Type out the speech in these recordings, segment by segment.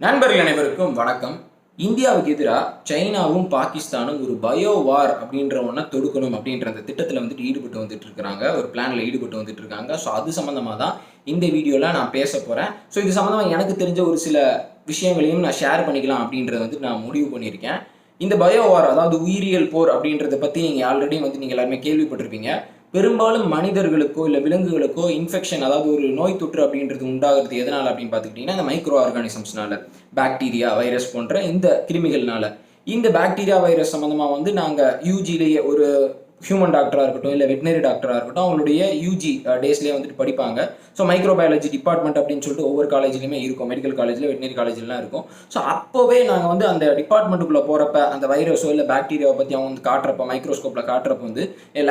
நண்பர்கள் அனைவருக்கும் வணக்கம். இந்தியாவுக்கு எதிராக சைனாவும் பாகிஸ்தானும் ஒரு பயோ வார் அப்படின்ற ஒன்றை தொடுக்கணும் அப்படின்ற அந்த திட்டத்தில் வந்துட்டு ஈடுபட்டு வந்துட்டு இருக்கிறாங்க. ஒரு பிளானில் ஈடுபட்டு வந்துட்டு இருக்காங்க. ஸோ அது சம்மந்தமாக தான் இந்த வீடியோவில் நான் பேச போகிறேன். ஸோ இது சம்மந்தமாக எனக்கு தெரிஞ்ச ஒரு சில விஷயங்களையும் நான் ஷேர் பண்ணிக்கலாம் அப்படின்றத வந்துட்டு நான் முடிவு பண்ணியிருக்கேன். இந்த பயோ வார், அதாவது உயிரியல் போர் அப்படின்றத பற்றி நீங்கள் ஆல்ரெடி நீங்கள் எல்லாருமே கேள்விப்பட்டிருப்பீங்க. பெரும்பாலும் மனிதர்களுக்கோ இல்லை விலங்குகளுக்கோ இன்ஃபெக்ஷன், அதாவது ஒரு நோய் தொற்று அப்படின்றது உண்டாகிறது எதனால் அப்படின்னு பார்த்துக்கிட்டிங்கன்னா இந்த மைக்ரோ ஆர்கானிசம்ஸ்னால, பாக்டீரியா, வைரஸ் போன்ற இந்த கிருமிகள்னால. இந்த பாக்டீரியா வைரஸ் சம்மந்தமாக நாங்கள் யூஜிலேயே ஒரு ஹியூமன் டாக்டராக இருக்கட்டும் இல்லை வெட்டினரி டாக்டராக இருக்கட்டும் அவங்களுடைய யூஜி டேஸ்லேயே வந்துட்டு படிப்பாங்க. ஸோ மைக்ரோபயாலஜி டிபார்ட்மெண்ட் அப்படின்னு சொல்லிட்டு ஒவ்வொரு காலேஜ்லையுமே இருக்கும். மெடிக்கல் காலேஜில், வெட்டினரி காலேஜ்லாம் இருக்கும். ஸோ அப்போவே நாங்கள் அந்த டிபார்ட்மெண்ட்டுக்குள்ளே போகிறப்ப அந்த வைரஸோ இல்லை பாக்டீரியாவை பற்றி அவங்க காட்டுறப்போ, மைக்ரோஸ்கோப்பில் காட்டுறப்போ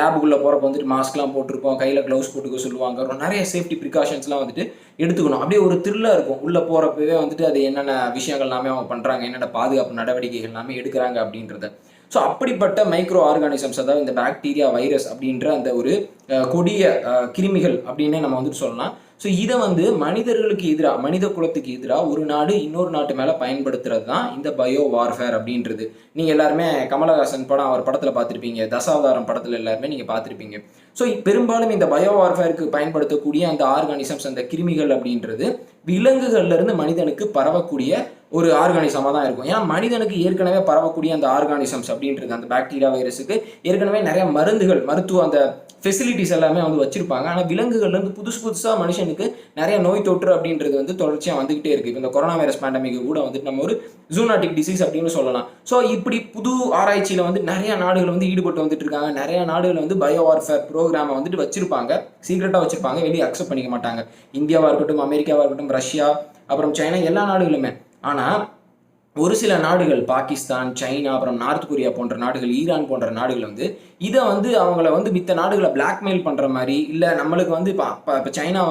லேபுக்குள்ளே போகிறப்ப மாஸ்க்லாம் போட்டிருப்போம், கையில் க்ளவுஸ் போட்டுக்க சொல்லுவாங்க. நிறைய சேஃப்டி ப்ரிகாஷன்ஸ்லாம் எடுத்துக்கணும். அப்படியே ஒரு த்ரில்லாக இருக்கும். உள்ளே போகிறப்பவே அது என்னென்ன விஷயங்கள் எல்லாமே அவங்க பண்ணுறாங்க, என்னென்ன பாதுகாப்பு நடவடிக்கைகள் எல்லாமே எடுக்கிறாங்க அப்படின்றத. ஸோ அப்படிப்பட்ட மைக்ரோ ஆர்கானிசம்ஸ், அதாவது இந்த பாக்டீரியா, வைரஸ் அப்படின்ற அந்த ஒரு கொடிய கிருமிகள் அப்படின்னே நம்ம சொல்லலாம். ஸோ இதை மனிதர்களுக்கு எதிராக, மனித குலத்துக்கு எதிராக ஒரு நாடு இன்னொரு நாட்டு மேலே பயன்படுத்துறது தான் இந்த பயோ வார்ஃபேர் அப்படின்றது. நீங்கள் எல்லாருமே கமலஹாசன் படம், அவர் படத்தில் பார்த்துருப்பீங்க. தசாவதாரம் படத்தில் எல்லாருமே நீங்கள் பார்த்துருப்பீங்க. ஸோ பெரும்பாலும் இந்த பயோ வார்ஃபேருக்கு பயன்படுத்தக்கூடிய அந்த ஆர்கானிசம்ஸ், அந்த கிருமிகள் அப்படின்றது விலங்குகள்லேருந்து மனிதனுக்கு பரவக்கூடிய ஒரு ஆர்கானிசமாக தான் இருக்கும். ஏன்னா மனிதனுக்கு ஏற்கனவே பரவக்கூடிய அந்த ஆர்கானிசம்ஸ் அப்படின்றது, அந்த பாக்டீரியா வைரஸுக்கு ஏற்கனவே நிறைய மருந்துகள், மருத்துவ அந்த ஃபெசிலிட்டிஸ் எல்லாமே வச்சிருப்பாங்க. ஆனால் விலங்குகள்லேருந்து புதுசாக மனுஷனுக்கு நிறைய நோய் தொற்று அப்படின்றது தொடர்ச்சியாக வந்துகிட்டே இருக்குது. இப்போ இந்த கொரோனா வைரஸ் பேண்டமிக் கூட நம்ம ஒரு ஜூனாட்டிக் டிசீஸ் அப்படின்னு சொல்லலாம். ஸோ இப்படி புது ஆராய்ச்சியில் நிறைய நாடுகள் ஈடுபட்டு வந்துட்டு இருக்காங்க. நிறைய நாடுகள் பயோ வார்ஃபேர் ப்ரோக்ராமை வச்சிருப்பாங்க, சீக்ரெட்டாக வச்சிருப்பாங்க, வெளியே அக்செப்ட் பண்ணிக்க மாட்டாங்க. இந்தியாவாக இருக்கட்டும், அமெரிக்காவாக இருக்கட்டும், ரஷ்யா, அப்புறம் சைனா, எல்லா நாடுகளுமே. ஆனால் ஒரு சில நாடுகள், பாகிஸ்தான், சைனா, அப்புறம் நார்த் கொரியா போன்ற நாடுகள், ஈரான் போன்ற நாடுகள் இதை அவங்கள மித்த நாடுகளை பிளாக்மெயில் பண்ணுற மாதிரி, இல்லை நம்மளுக்கு இப்போ சைனா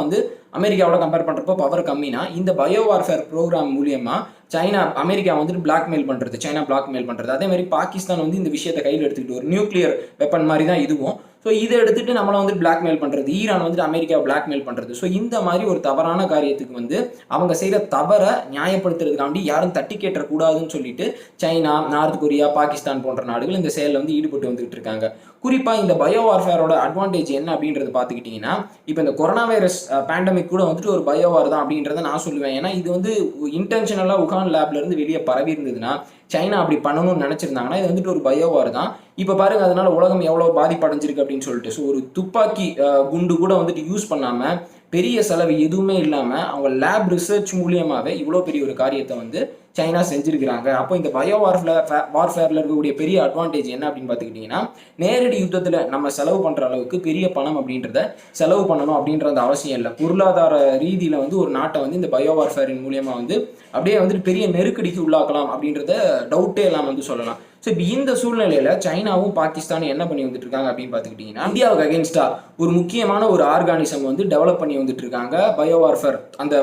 அமெரிக்காவோட கம்பேர் பண்ணுறப்போ பவர் கம்மினா, இந்த பயோ வார்ஃபேர் ப்ரோக்ராம் மூலியமாக சைனா அமெரிக்கா பிளாக்மெயில் பண்ணுறது, சைனா பிளாக்மெயில் பண்ணுறது. அதே மாதிரி பாகிஸ்தான் இந்த விஷயத்தை கையில் எடுத்துக்கிட்டு ஒரு நியூக்ளியர் வெப்பன் மாதிரி தான் இதுவும். ஸோ இதை எடுத்துகிட்டு நம்மளை பிளாக்மெயில் பண்ணுறது, ஈரான் அமெரிக்காவை பிளாக்மெயில் பண்ணுறது. ஸோ இந்த மாதிரி ஒரு தவறான காரியத்துக்கு அவங்க செய்கிற தவறை நியாயப்படுத்துறதுக்காண்டி யாரும் தட்டி கேட்டக்கூடாதுன்னு சொல்லிட்டு சைனா, நார்த் கொரியா, பாகிஸ்தான் போன்ற நாடுகள் இந்த செயலில் ஈடுபட்டு வந்துகிட்டு இருக்காங்க. குறிப்பாக இந்த பயோ வார்ஃபேரோட அட்வான்டேஜ் என்ன அப்படின்றது பார்த்துக்கிட்டிங்கன்னா, இப்போ இந்த கொரோனா வைரஸ் பேண்டமிக் கூட ஒரு பயோ வார் தான் அப்படின்றத நான் சொல்லுவேன். ஏன்னா இது இன்டென்ஷனலாக உகான் லேப்லேருந்து வெளியே பரவி இருந்ததுன்னா, சைனா அப்படி பண்ணணும்னு நினச்சிருந்தாங்கன்னா இது ஒரு பயோ வார் தான். இப்போ பாருங்க, அதனால உலகம் எவ்வளோ பாதிப்படைஞ்சிருக்கு அப்படின்னு சொல்லிட்டு. ஸோ ஒரு துப்பாக்கி குண்டு கூட யூஸ் பண்ணாமல், பெரிய செலவு எதுவுமே இல்லாமல் அவங்க லேப் ரிசர்ச் மூலியமாகவே இவ்வளோ பெரிய ஒரு காரியத்தை சைனா செஞ்சுருக்கிறாங்க. அப்போ இந்த பயோ வார்ஃபேரில் இருக்கக்கூடிய பெரிய அட்வான்டேஜ் என்ன அப்படின்னு பார்த்துக்கிட்டிங்கன்னா, நேரடி யுத்தத்தில் நம்ம செலவு பண்ணுற அளவுக்கு பெரிய பணம் அப்படின்றத செலவு பண்ணணும் அப்படின்ற அந்த அவசியம் இல்லை. பொருளாதார ரீதியில் ஒரு நாட்டை இந்த பயோ வார்ஃபேரின் மூலியமாக அப்படியே பெரிய நெருக்கடிக்கு உள்ளாக்கலாம் அப்படின்றத டவுட்டே இல்லாமல் சொல்லலாம். ஸோ இப்போ இந்த சூழ்நிலையில் சைனாவும் பாகிஸ்தானும் என்ன பண்ணி வந்துட்டு இருக்காங்க அப்படின்னு பார்த்துக்கிட்டிங்கன்னா, இந்தியாவுக்கு அகேன்ஸ்டாக ஒரு முக்கியமான ஒரு ஆர்கானிசம் டெவலப் பண்ணி வந்துட்டு இருக்காங்க. பயோ வார்ஃபேர், அந்த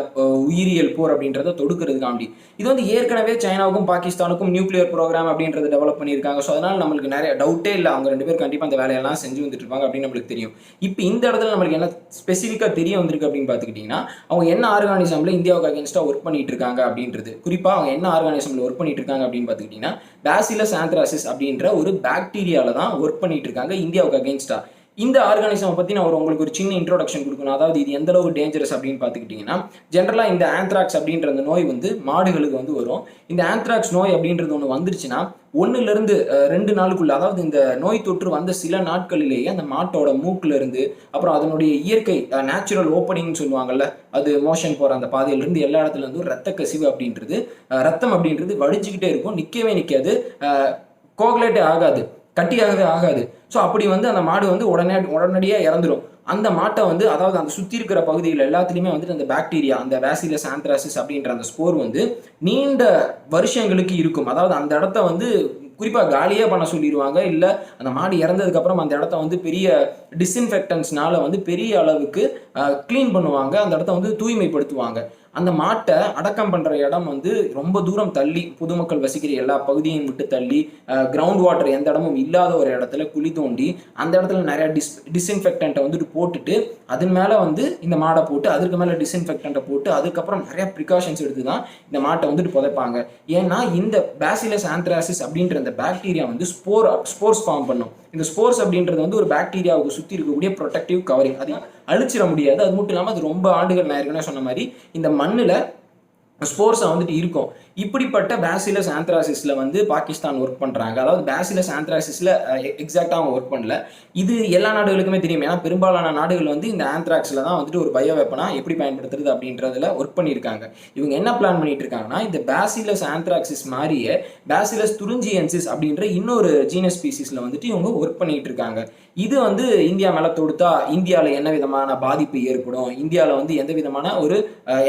உயிரியல் போர் அப்படின்றத தொடுக்கிறதுக்காண்டி. இது ஏற்கனவே சைனாவுக்கும் பாகிஸ்தானுக்கும் நியூக்ளியர் ப்ரோக்ராம் அப்படின்றத டெவலப் பண்ணியிருக்காங்க. ஸோ அதனால் நம்மளுக்கு நிறைய டவுட்டே இல்லை, அவங்க ரெண்டு பேர் கண்டிப்பாக அந்த வேலையெல்லாம் செஞ்சு வந்துட்டு இருப்பாங்க அப்படின்னு நம்மளுக்கு தெரியும். இப்போ இந்த இடத்துல நம்மளுக்கு என்ன ஸ்பெசிஃபிக்காக தெரிய வந்திருக்கு அப்படின்னு பார்த்துக்கிட்டிங்கன்னா, அவங்க என்ன ஆர்கானிசமில் இந்தியாவுக்கு அகேன்ஸ்டாக ஒர்க் பண்ணிட்டு இருக்காங்க அப்படின்றது. குறிப்பாக அவங்க என்ன ஆர்கானிசமில் ஒர்க் பண்ணிட்டு இருக்காங்க அப்படின்னு பார்த்துக்கிட்டிங்கன்னா, பேசிலஸ் ஆந்த்ராசிஸ் அப்படின்ற ஒரு பாக்டீரியால தான் ஒர்க் பண்ணிட்டு இருக்காங்க இந்தியாவுக்கு அகேன்ஸ்டா. இந்த ஆர்கானிசம் பற்றி நான் உங்களுக்கு ஒரு சின்ன இன்ட்ரோடக்ஷன் கொடுக்கணும். அதாவது இது எந்த அளவுக்கு டேஞ்சரஸ் அப்படின்னு பார்த்துக்கிட்டிங்கன்னா, ஜென்ரலாக இந்த ஆந்த்ராக்ஸ் அப்படின்ற அந்த நோய் மாடுகளுக்கு வரும். இந்த ஆந்த்ராக்ஸ் நோய் அப்படின்றது ஒன்று வந்துருச்சுன்னா 1 to 2 நாளுக்குள்ள, அதாவது இந்த நோய் தொற்று வந்த சில நாட்களிலேயே அந்த மாட்டோட மூக்குல இருந்து, அப்புறம் அதனுடைய இயற்கை நேச்சுரல் ஓப்பனிங்னு சொல்லுவாங்கல்ல, அது மோஷன் போகிற அந்த பாதையிலிருந்து எல்லா இடத்துல இருந்து ரத்த கசிவு அப்படின்றது, ரத்தம் அப்படின்றது வடிச்சுக்கிட்டே இருக்கும், நிற்கவே நிற்காது, கோகுலேட்டே ஆகாது, கட்டியாகவே ஆகாது. ஸோ அப்படி அந்த மாடு உடனடியாக இறந்துடும். அந்த மாட்டை அதாவது அந்த சுற்றி இருக்கிற பகுதியில் எல்லாத்துலேயுமே அந்த பாக்டீரியா, அந்த பேசிலஸ் ஆந்த்ராசிஸ் அப்படின்ற அந்த ஸ்போர் நீண்ட வருஷங்களுக்கு இருக்கும். அதாவது அந்த இடத்த குறிப்பாக காலியே பண்ண சொல்லிடுவாங்க. இல்லை அந்த மாடு இறந்ததுக்கப்புறம் அந்த இடத்த பெரிய டிஸ்இன்ஃபெக்டன்ஸ்னால பெரிய அளவுக்கு க்ளீன் பண்ணுவாங்க, அந்த இடத்த தூய்மைப்படுத்துவாங்க. அந்த மாட்டை அடக்கம் பண்ற இடம் வந்து ரொம்ப தூரம் தள்ளி, பொதுமக்கள் வசிக்கிற எல்லா பகுதியையும் விட்டு தள்ளி, கிரவுண்ட் வாட்டர் எந்த இடமும் இல்லாத ஒரு இடத்துல குழி தோண்டி அந்த இடத்துல நிறைய டிஸ்இன்ஃபெக்டன்ட்டை வந்துட்டு போட்டுட்டு அதன் மேல வந்து இந்த மாடை போட்டு அதற்கு மேல டிஸ்இன்ஃபெக்டன்ட்டை போட்டு அதுக்கப்புறம் நிறைய ப்ரிகாஷன்ஸ் எடுத்து தான் இந்த மாட்டை வந்துட்டு புதைப்பாங்க. ஏன்னா இந்த பேசிலஸ் ஆந்த்ராசிஸ் அப்படின்ற இந்த பாக்டீரியா வந்து ஸ்போர்ஸ் ஃபார்ம் பண்ணும். இந்த ஸ்போர்ஸ் அப்படின்றது வந்து ஒரு பாக்டீரியாவுக்கு சுற்றி இருக்கக்கூடிய ப்ரொடெக்டிவ் கவரிங், அதை அழிச்சிட முடியாது. அது மட்டும் இல்லாமல் அது ரொம்ப ஆண்டுகள், நான் ஏற்கனவே சொன்ன மாதிரி இந்த மண்ணில் ஸ்போர்ஸை வந்துட்டு இருக்கும். இப்படிப்பட்ட பேசிலஸ் ஆந்த்ராசிஸ்ல வந்து பாகிஸ்தான் ஒர்க் பண்றாங்க. அதாவது பேசிலஸ் ஆந்த்ராசிஸ்ல எக்ஸாக்டா அவங்க ஒர்க் பண்ணல. இது எல்லா நாடுகளுக்குமே தெரியும். ஏன்னா பெரும்பாலான நாடுகள் வந்து இந்த ஆந்த்ராக்ஸ்ல தான் வந்துட்டு ஒரு பயோ வெப்பனா எப்படி பயன்படுத்துறது அப்படின்றதுல ஒர்க் பண்ணியிருக்காங்க. இவங்க என்ன பிளான் பண்ணிட்டு இருக்காங்கன்னா, இந்த பேசிலஸ் ஆந்த்ராக்சிஸ் மாதிரியே பேசிலஸ் துரிஞ்சியன்சிஸ் அப்படின்ற இன்னொரு ஜீனஸ் ஸ்பீசிஸ்ல வந்துட்டு இவங்க ஒர்க் பண்ணிட்டு இருக்காங்க. இது வந்து இந்தியா மேல தொடுத்தா இந்தியாவில் என்ன விதமான பாதிப்பு ஏற்படும், இந்தியாவில் வந்து எந்த விதமான ஒரு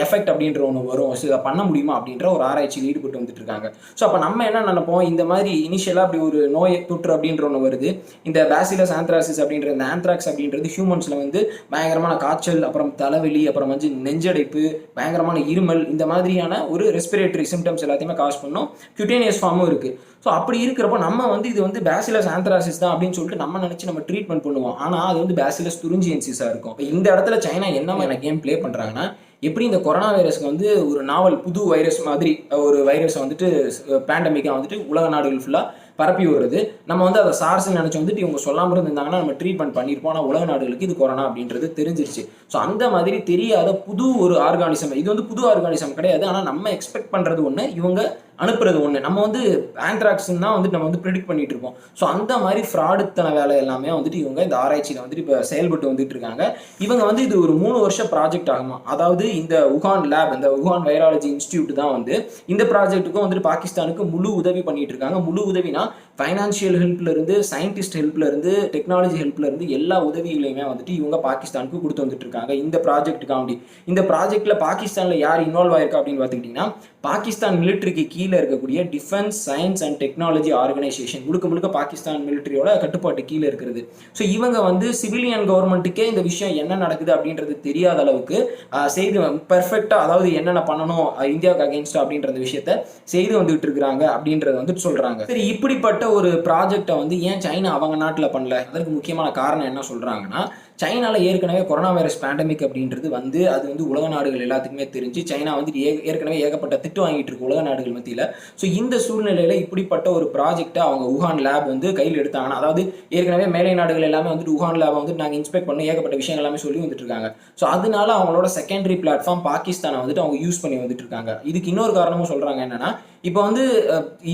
எஃபெக்ட் அப்படின்ற ஒன்று வரும், இதை பண்ண முடியுமா அப்படின்ற ஒரு ஆராய்ச்சியில் ஈடுபட்டு வந்துட்டு இருக்காங்க. ஸோ அப்போ நம்ம என்ன நினைப்போம், இந்த மாதிரி இனிஷியலாக அப்படி ஒரு நோய் தொற்று அப்படின்ற ஒன்று வருது, இந்த பேசிலஸ் ஆந்த்ராசிஸ் அப்படின்ற இந்த ஆந்த்ராக்ஸ் அப்படின்றது ஹியூமன்ஸ்ல வந்து பயங்கரமான காய்ச்சல், அப்புறம் தலைவலி, அப்புறம் வந்து நெஞ்சடைப்பு, பயங்கரமான இருமல், இந்த மாதிரியான ஒரு ரெஸ்பிரேட்டரி சிம்டம்ஸ் எல்லாத்தையுமே காஸ் பண்ணும். கியூட்டேனியஸ் ஃபார்மும் இருக்கு. ஸோ அப்படி இருக்கிறப்போ நம்ம வந்து இது வந்து பேசிலஸ் ஆந்த்ராசிஸ் தான் அப்படின்னு சொல்லிட்டு நம்ம நினைச்சு நம்ம ட்ரீட்மெண்ட் பண்ணுவோம். ஆனால் அது வந்து பேசிலஸ் துரிஞ்சியன்சிஸா இருக்கும். இந்த இடத்துல சைனா என்ன கேம் பிளே பண்றாங்கன்னா, எப்படி இந்த கொரோனா வைரஸ்க்கு வந்து ஒரு நாவல் புது வைரஸ் மாதிரி ஒரு வைரஸை வந்துட்டு பேண்டமிக்காக வந்துட்டு உலக நாடுகள் ஃபுல்லாக பரப்பி விடுறது, நம்ம வந்து அதை சார்ஸ்ன்னு நினச்சி வந்துட்டு இவங்க சொல்லாமல் இருந்திருந்தாங்கன்னா நம்ம ட்ரீட்மெண்ட் பண்ணியிருப்போம். ஆனால் உலக நாடுகளுக்கு இது கொரோனா அப்படின்றது தெரிஞ்சிருச்சு. ஸோ அந்த மாதிரி தெரியாத புது ஒரு ஆர்கானிசம், இது வந்து புது ஆர்கானிசம் கிடையாது. ஆனால் நம்ம எக்ஸ்பெக்ட் பண்ணுறது ஒன்று, இவங்க அனுப்புறது ஒன்று. நம்ம வந்து ஆந்த்ராக்ஸ்ன்னு தான் வந்துட்டு நம்ம வந்து ப்ரெடிக்ட் பண்ணிட்டு இருப்போம். ஸோ அந்த மாதிரி ஃப்ராடுத்தன வேலை எல்லாமே வந்துட்டு இவங்க இந்த ஆராய்ச்சியில் வந்துட்டு இப்போ செயல்பட்டு வந்துட்டு இருக்காங்க. இவங்க வந்து இது ஒரு 3 வருஷம் ப்ராஜெக்ட் ஆகுமா. அதாவது இந்த உகான் லேப், இந்த உகான் வைராலஜி இன்ஸ்டிடியூட் தான் வந்து இந்த ப்ராஜெக்ட்டுக்கும் வந்துட்டு பாகிஸ்தானுக்கு முழு உதவி பண்ணிட்டு இருக்காங்க. முழு உதவினா ஃபைனான்சியல் ஹெல்ப்ல இருந்து, சயின்டிஸ்ட் ஹெல்ப்ல இருந்து, டெக்னாலஜி ஹெல்ப்ல இருந்து எல்லா உதவிகளையுமே வந்துட்டு இவங்க பாகிஸ்தானுக்கு கொடுத்து வந்துட்டு இருக்காங்க இந்த ப்ராஜெக்ட்டுக்காண்டி. இந்த ப்ராஜெக்ட்ல பாகிஸ்தான்ல யார் இன்வால்வ் ஆயிருக்கா அப்படின்னு பார்த்துக்கிட்டீங்கன்னா, பாகிஸ்தான் மிலிட்டரிக்கு கீழே இருக்கக்கூடிய defence science and technology organisation, முழுக்க முழுக்க பாகிஸ்தான் மிலிட்டரியோட கட்டுப்பாட்டு கீழே இருக்கிறது. ஸோ இவங்க வந்து சிவிலியன் கவர்மெண்ட்டுக்கே இந்த விஷயம் என்ன நடக்குது அப்படின்றது தெரியாத அளவுக்கு செய்து பெர்ஃபெக்டா, அதாவது என்னென்ன பண்ணணும் இந்தியாவுக்கு அகேன்ஸ்டா அப்படின்ற விஷயத்த செய்து வந்துட்டு இருக்கிறாங்க அப்படின்றத வந்துட்டு சொல்றாங்க. சரி, இப்படிப்பட்ட ஒரு ப்ராஜெக்டை வந்து ஏன் சைனா அவங்க நாட்டில் பண்ணல? அதற்கு முக்கியமான காரணம் என்ன சொல்றாங்கன்னா, சைனாவில் ஏற்கனவே கொரோனா வைரஸ் பேண்டமிக் அப்படின்றது வந்து அது வந்து உலக நாடுகள் எல்லாத்துக்குமே தெரிஞ்சு சைனா வந்து ஏற்கனவே ஏகப்பட்ட திட்டு வாங்கிட்டு இருக்கு உலக நாடுகள் மத்தியில். ஸோ இந்த சூழ்நிலையில் இப்படிப்பட்ட ஒரு ப்ராஜெக்டை அவங்க உஹான் லேப் வந்து கையில் எடுத்தாங்கன்னா, அதாவது ஏற்கனவே மேலை நாடுகள் எல்லாமே வந்துட்டு உஹான் லேபை வந்துட்டு நாங்கள் இன்ஸ்பெக்ட் பண்ணி ஏகப்பட்ட விஷயங்கள் எல்லாமே சொல்லி வந்துட்டு இருக்காங்க. ஸோ அதனால அவங்களோட செகண்டரி பிளாட்ஃபார்ம் பாகிஸ்தானை வந்துட்டு அவங்க யூஸ் பண்ணி வந்துட்டு இருக்காங்க. இதுக்கு இன்னொரு காரணமும் சொல்றாங்க என்னன்னா, இப்போ வந்து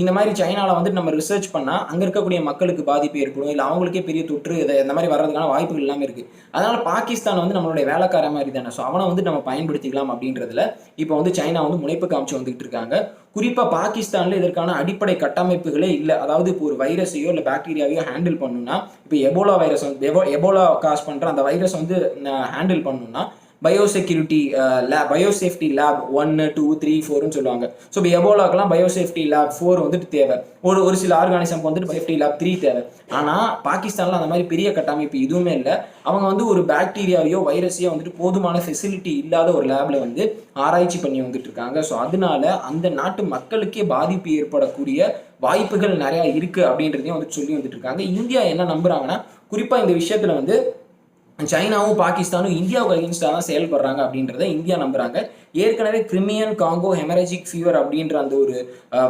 இந்த மாதிரி சைனாவில் வந்துட்டு நம்ம ரிசர்ச் பண்ணால் அங்கே இருக்கக்கூடிய மக்களுக்கு பாதிப்பு ஏற்படும், இல்லை அவங்களுக்கே பெரிய தொற்று இந்த மாதிரி வர்றதுக்கான வாய்ப்புகள் எல்லாமே இருக்குது. அதனால பாகிஸ்தான் வந்து நம்மளுடைய வேலைக்கார மாதிரி தானே, ஸோ அவனை வந்து நம்ம பயன்படுத்திக்கலாம் அப்படின்றதுல இப்போ வந்து சைனா வந்து முனைப்பு காமிச்சு வந்துகிட்டு இருக்காங்க. குறிப்பாக பாகிஸ்தானில் இதற்கான அடிப்படை கட்டமைப்புகளே இல்லை. அதாவது இப்போ ஒரு வைரஸையோ இல்லை பாக்டீரியாவையோ ஹேண்டில் பண்ணணும்னா, இப்போ எபோலா வைரஸ் வந்து எபோலா காஸ் பண்ணுற அந்த வைரஸ் வந்து ஹேண்டில் பண்ணணும்னா பயோசெக்யூரிட்டி பயோசேஃப்டி லேப் 1, 2, 3, 4ன்னு சொல்லுவாங்க. ஸோ இப்போ எபோலாக்கெல்லாம் பயோசேஃப்டி லேப் 4 வந்துட்டு தேவை. ஒரு சில ஆர்கானிசம்க்கு வந்துட்டு பயோசேஃப்டி லேப் 3 தேவை. ஆனால் பாகிஸ்தானில் அந்த மாதிரி பெரிய கட்டமைப்பு எதுவுமே இல்லை. அவங்க வந்து ஒரு பாக்டீரியாவையோ வைரஸையோ வந்துட்டு போதுமான ஃபெசிலிட்டி இல்லாத ஒரு லேப்ல வந்து ஆராய்ச்சி பண்ணி வந்துட்டு இருக்காங்க. ஸோ அதனால அந்த நாட்டு மக்களுக்கே பாதிப்பு ஏற்படக்கூடிய வாய்ப்புகள் நிறையா இருக்கு அப்படின்றதையும் வந்து சொல்லி வந்துட்டு இருக்காங்க. இந்தியா என்ன நம்புறாங்கன்னா, குறிப்பாக இந்த விஷயத்துல வந்து சைனாவும் பாகிஸ்தானும் இந்தியாவுக்கு அகேன்ஸ்டாக தான் செயல்படுறாங்க அப்படின்றத இந்தியா நம்புறாங்க. ஏற்கனவே கிரிமியன் காங்கோ ஹெமரேஜிக் ஃபீவர் அப்படின்ற அந்த ஒரு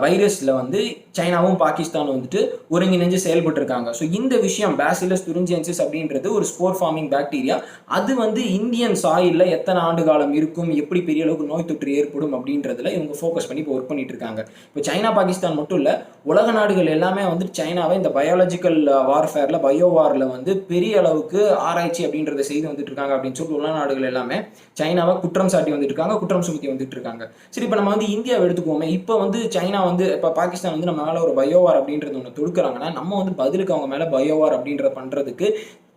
வைரஸில் வந்து சைனாவும் பாகிஸ்தானும் வந்துட்டு ஒருங்கிணைஞ்சு செயல்பட்டு இருக்காங்க. ஸோ இந்த விஷயம் பேசிலஸ் துரிஞ்சியன்சிஸ் அப்படின்றது ஒரு ஸ்போர் ஃபார்மிங் பாக்டீரியா. அது வந்து இந்தியன் சாயிலில் எத்தனை ஆண்டு காலம் இருக்கும், எப்படி பெரிய அளவுக்கு நோய் தொற்று ஏற்படும் அப்படின்றதுல இவங்க ஃபோக்கஸ் பண்ணி இப்போ ஒர்க் பண்ணிட்டு இருக்காங்க. இப்போ சைனா பாகிஸ்தான் மட்டும் இல்லை, உலக நாடுகள் எல்லாமே வந்து சைனாவை இந்த பயாலஜிக்கல் வார்ஃபேரில் பயோ வாரில் வந்து பெரிய அளவுக்கு ஆராய்ச்சி அப்படின்றத செய்து வந்துட்டு இருக்காங்க அப்படின்னு சொல்லிட்டு உலக நாடுகள் எல்லாமே சைனாவை குற்றம் சாட்டி வந்துட்டு இருக்காங்க, குற்றம் சுமத்தி வந்துட்டு இருக்காங்க. சரி, இப்போ நம்ம வந்து இந்தியாவை எடுத்துக்கோமே. இப்போ வந்து சைனா வந்து இப்போ பாகிஸ்தான் வந்து நம்ம மேலே ஒரு பயோவார் அப்படின்றது ஒன்று தொடுக்குறாங்கன்னா, நம்ம வந்து பதிலுக்கு அவங்க மேலே பயோவார் அப்படின்றத பண்ணுறதுக்கு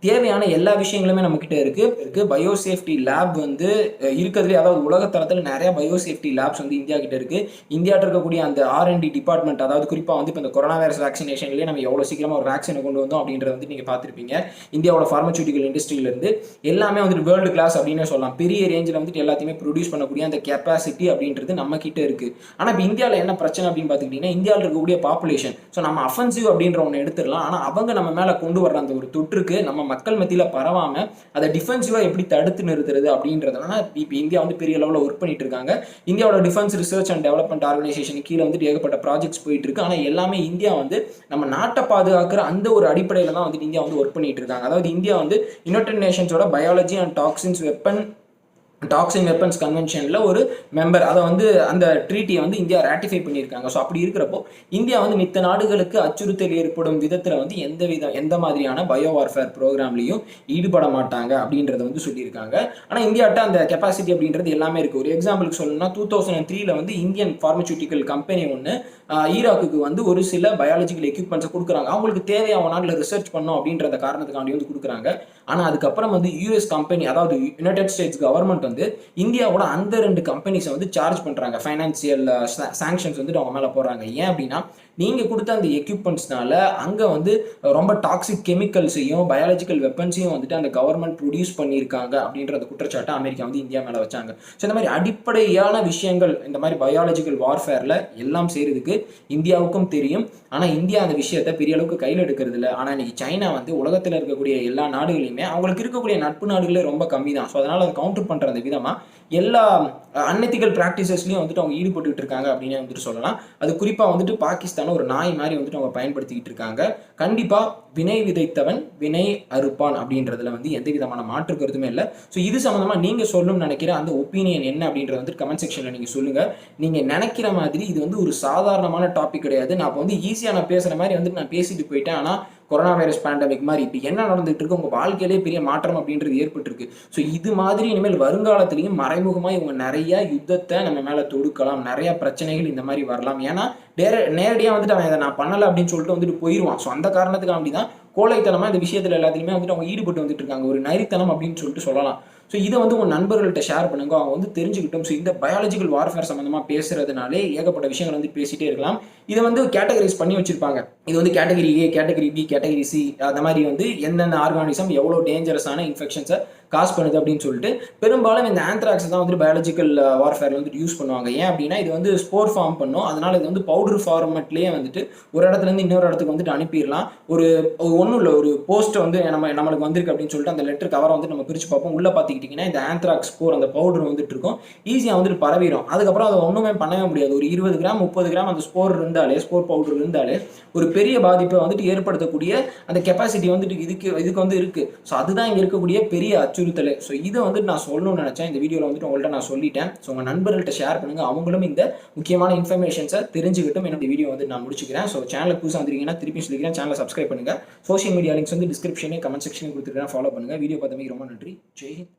தேவையான எல்லா விஷயங்களுமே நம்ம கிட்ட இருக்கு. பயோசேஃப்டி லேப் வந்து இருக்கிறதுலே, அதாவது உலக தரத்தில் நிறைய பயோசேஃப்டி லேப்ஸ் வந்து இந்தியா கிட்ட இருக்கு. இந்தியாவில் இருக்கக்கூடிய அந்த R&D டிபார்ட்மெண்ட், அதாவது குறிப்பாக வந்து இப்போ இந்த கொரோனா வைரஸ் வேக்சினேஷன்லேயே நம்ம எவ்வளோ சீக்கிரமாக ஒரு வேக்சினை கொண்டு வந்தோம் அப்படின்றத வந்து நீங்கள் பார்த்துருப்பீங்க. இந்தியாவோட ஃபார்மசூட்டிக்கல் இண்டஸ்ட்ரியிலிருந்து எல்லாமே வந்துட்டு வேர்ல்டு கிளாஸ் அப்படின்னு சொல்லலாம். பெரிய ரேஞ்சில் வந்துட்டு எல்லாத்தையுமே ப்ரொடியூஸ் பண்ணக்கூடிய அந்த கெப்பாசிட்டி அப்படின்றது நம்ம கிட்ட இருக்கு. ஆனால் இப்போ இந்தியாவில் என்ன பிரச்சனை அப்படின்னு பார்த்துக்கிட்டிங்கன்னா, இந்தியாவில் இருக்கக்கூடிய பாப்புலேஷன், ஸோ நம்ம அஃபென்சிவ் அப்படின்ற ஒன்று எடுத்துடலாம். ஆனால் அவங்க நம்ம மேலே கொண்டு வர்ற அந்த ஒரு தொற்றுக்கு நம்ம மக்கள் மத்தியில் பரவாமல் அதை டிஃபென்சிவாக எப்படி தடுத்து நிறுத்துறது அப்படின்றதுனால இப்போ இந்தியா வந்து பெரிய லெவலில் ஒர்க் பண்ணிட்டு இருக்காங்க. இந்தியாவோட defence research and development organisation கீழே வந்துட்டு ஏகப்பட்ட ப்ராஜெக்ட்ஸ் போயிட்டு இருக்கு. ஆனால் எல்லாமே இந்தியா வந்து நம்ம நாட்டை பாதுகாக்கிற அந்த ஒரு அடிப்படையில் தான் வந்துட்டு இந்தியா வந்து ஒர்க் பண்ணிட்டு இருக்காங்க. அதாவது இந்தியா வந்து யுனைடெட் நேஷன்ஸோட பயாலஜி அண்ட் டாக்ஸின் வெப்பன்ஸ் கன்வென்ஷனில் ஒரு மெம்பர். அதை வந்து அந்த ட்ரீட்டியை வந்து இந்தியா ராட்டிஃபை பண்ணியிருக்காங்க. ஸோ அப்படி இருக்கிறப்போ இந்தியா வந்து மித்த நாடுகளுக்கு அச்சுறுத்தல் ஏற்படும் விதத்தில் வந்து எந்த மாதிரியான பயோ வார்ஃபேர் ப்ரோக்ராம்லையும் ஈடுபட மாட்டாங்க அப்படின்றத வந்து சொல்லியிருக்காங்க. ஆனால் இந்தியாட்ட அந்த கெப்பாசிட்டி அப்படின்றது எல்லாமே இருக்குது. ஒரு எக்ஸாம்பிளுக்கு சொல்லணும்னா 2003 வந்து இந்தியன் ஃபார்மசூட்டிக்கல் கம்பெனி ஒன்று ஈராக்குக்கு வந்து ஒரு சில பயாலஜிக்கல் எக்யூப்மெண்ட்ஸை கொடுக்குறாங்க. அவங்களுக்கு தேவை அவங்க நாட்டில் ரிசர்ச் பண்ணோம் அப்படின்றத காரணத்துக்காண்டி வந்து கொடுக்குறாங்க. ஆனால் அதுக்கப்புறம் வந்து யூஎஸ் கம்பெனி, அதாவது யுனைடெட் ஸ்டேட்ஸ் கவர்மெண்ட் வந்து இந்தியாவோட அந்த 2 கம்பெனிஸை வந்து சார்ஜ் பண்ணுறாங்க. ஃபைனான்சியல் சாங்ஷன்ஸ் வந்துட்டு அவங்க மேலே போடுறாங்க. ஏன் அப்படின்னா, நீங்கள் கொடுத்த அந்த எக்யூப்மெண்ட்ஸ்னால அங்கே வந்து ரொம்ப டாக்ஸிக் கெமிக்கல்ஸையும் பயாலஜிக்கல் வெப்பன்ஸையும் வந்துட்டு அந்த கவர்மெண்ட் ப்ரொடியூஸ் பண்ணியிருக்காங்க அப்படின்ற அந்த குற்றச்சாட்டை அமெரிக்கா வந்து இந்தியா மேலே வச்சாங்க. ஸோ இந்த மாதிரி அடிப்படையான விஷயங்கள் இந்த மாதிரி பயாலஜிக்கல் வார்ஃபேரில் எல்லாம் செய்கிறதுக்கு இந்தியாவுக்கும் தெரியும். ஆனால் இந்தியா அந்த விஷயத்தை பெரிய அளவுக்கு கையில் எடுக்கிறது இல்லை. ஆனால் இன்னைக்கு சைனா வந்து உலகத்தில் இருக்கக்கூடிய எல்லா நாடுகளையுமே அவங்களுக்கு இருக்கக்கூடிய நட்பு நாடுகளே ரொம்ப கம்மி தான். ஸோ அதனால் அதை கவுண்டர் பண்ணுற அந்த விதமாக எல்லா அன்எத்திக்கல் ப்ராக்டிசஸ்லையும் வந்துட்டு அவங்க ஈடுபட்டு இருக்காங்க அப்படின்னு வந்துட்டு சொல்லலாம். அது குறிப்பாக வந்துட்டு பாகிஸ்தானை ஒரு நாய் மாதிரி வந்துட்டு அவங்க பயன்படுத்திக்கிட்டு இருக்காங்க. கண்டிப்பாக வினை விதைத்தவன் வினை அறுப்பான் அப்படின்றதுல வந்து எந்த விதமான மாற்று கருத்துமே இல்லை. ஸோ இது சம்மந்தமாக நீங்கள் சொல்லணும்னு நினைக்கிற அந்த ஒப்பீனியன் என்ன அப்படின்றத வந்துட்டு கமெண்ட் செக்ஷனில் நீங்கள் சொல்லுங்கள். நீங்கள் நினைக்கிற மாதிரி இது வந்து ஒரு சாதாரணமான டாபிக் கிடையாது. நான் இப்போ வந்து ஈஸியாக நான் பேசுகிற மாதிரி வந்துட்டு நான் பேசிட்டு போயிட்டேன். ஆனால் கொரோனா வைரஸ் பேண்டமிக் மாதிரி இப்போ என்ன நடந்துட்டு இருக்கு, உங்கள் வாழ்க்கையிலே பெரிய மாற்றம் அப்படின்றது ஏற்பட்டிருக்கு. ஸோ இது மாதிரி இனிமேல் வருங்காலத்திலையும் மறைமுகமாக இவங்க நிறைய யுத்தத்தை நம்ம மேலே தொடுக்கலாம், நிறைய பிரச்சனைகள் இந்த மாதிரி வரலாம். ஏன்னா நேரடியாக வந்துட்டு அவன் இதை நான் பண்ணலை அப்படின்னு சொல்லிட்டு வந்துட்டு போயிடுவான். ஸோ அந்த காரணத்துக்கு அப்படி தான் கோழைத்தனமாக இந்த விஷயத்தில் எல்லாத்துலையுமே வந்துட்டு அவங்க ஈடுபட்டு வந்துட்டு இருக்காங்க. ஒரு நரித்தனம் அப்படின்னு சொல்லிட்டு சொல்லலாம். ஸோ இதை வந்து உங்கள் நண்பர்கள்ட்ட ஷேர் பண்ணுங்க, அவங்க வந்து தெரிஞ்சுக்கிட்டோம். ஸோ இந்த பயாலஜிக்கல் வார்ஃபேர் சம்மந்தமாக பேசுறதுனாலே ஏகப்பட்ட விஷயங்கள் வந்து பேசிகிட்டே இருக்கலாம். இதை வந்து கேட்டகரைஸ் பண்ணி வச்சிருப்பாங்க. இது வந்து category A, category B, category C, அந்த மாதிரி வந்து எந்தெந்த ஆர்கானிசம் எவ்வளோ டேஞ்சரஸான இன்ஃபெக்ஷன்ஸை காஸ் பண்ணுது அப்படின்னு சொல்லிட்டு பெரும்பாலும் இந்த ஆந்த்ராக்ஸ் தான் வந்து பயாலஜிக்கல் வார்ஃபேர்ல வந்து யூஸ் பண்ணுவாங்க. ஏன் அப்படின்னா இது வந்து ஸ்போர் ஃபார்ம் பண்ணும். அதனால இது வந்து பவுடர் ஃபார்மெட்லேயே வந்துட்டு ஒரு இடத்துலேருந்து இன்னொரு இடத்துக்கு வந்துட்டு அனுப்பிடலாம். ஒன்றும் இல்லை, ஒரு போஸ்ட்டை வந்து நம்மளுக்கு வந்திருக்கு அப்படின்னு சொல்லிட்டு அந்த லெட்டர் கவரை வந்து நம்ம பிரித்து பார்ப்போம். உள்ளே பார்த்துக்கிட்டிங்கன்னா இந்த ஆந்த்ராக்ஸ் ஸ்போர் அந்த பவுடர் வந்துட்டு இருக்கும், ஈஸியாக வந்துட்டு பரவிடும். அதுக்கப்புறம் அதை ஒன்றுமே பண்ணவே முடியாது. ஒரு 20 கிராம் 30 கிராம் அந்த ஸ்போர் பவுடர் இருந்தாலே ஒரு பெரிய பாதிப்பை வந்துட்டு ஏற்படுத்தக்கூடிய அந்த கெப்பாசிட்டி வந்துட்டு இதுக்கு வந்து இருக்குது. ஸோ அதுதான் இங்கே இருக்கக்கூடிய பெரிய அச்சுறுத்தல். ஸோ இதை வந்துட்டு நான் சொல்லணும்னு நினச்சேன். இந்த வீடியோவில் வந்துட்டு உங்கள்கிட்ட நான் சொல்லிட்டேன். ஸோ உங்கள் நண்பர்கள்ட்ட ஷேர் பண்ணுங்கள், அவங்களும் இந்த முக்கியமான இன்ஃபர்மேஷன்ஸை தெரிஞ்சுக்கிட்டும் என்னோட வீடியோ வந்து நான் முடிச்சுக்கிறேன். ஸோ சேனலுக்கு புதுசாக வந்திருக்கீங்கன்னா திருப்பி சொல்லிக்கிறேன், சேனலை சப்ஸ்கிரைப் பண்ணுங்கள். சோஷியல் மீடியா லிங்க்ஸ் வந்து டிஸ்கிரிப்ஷனே கமெண்ட் செக்ஷனே கொடுத்துருக்கேன், ஃபாலோ பண்ணுங்கள். வீடியோ பார்த்தமைக்கு ரொம்ப நன்றி. ஜெய் ஹிந்த்.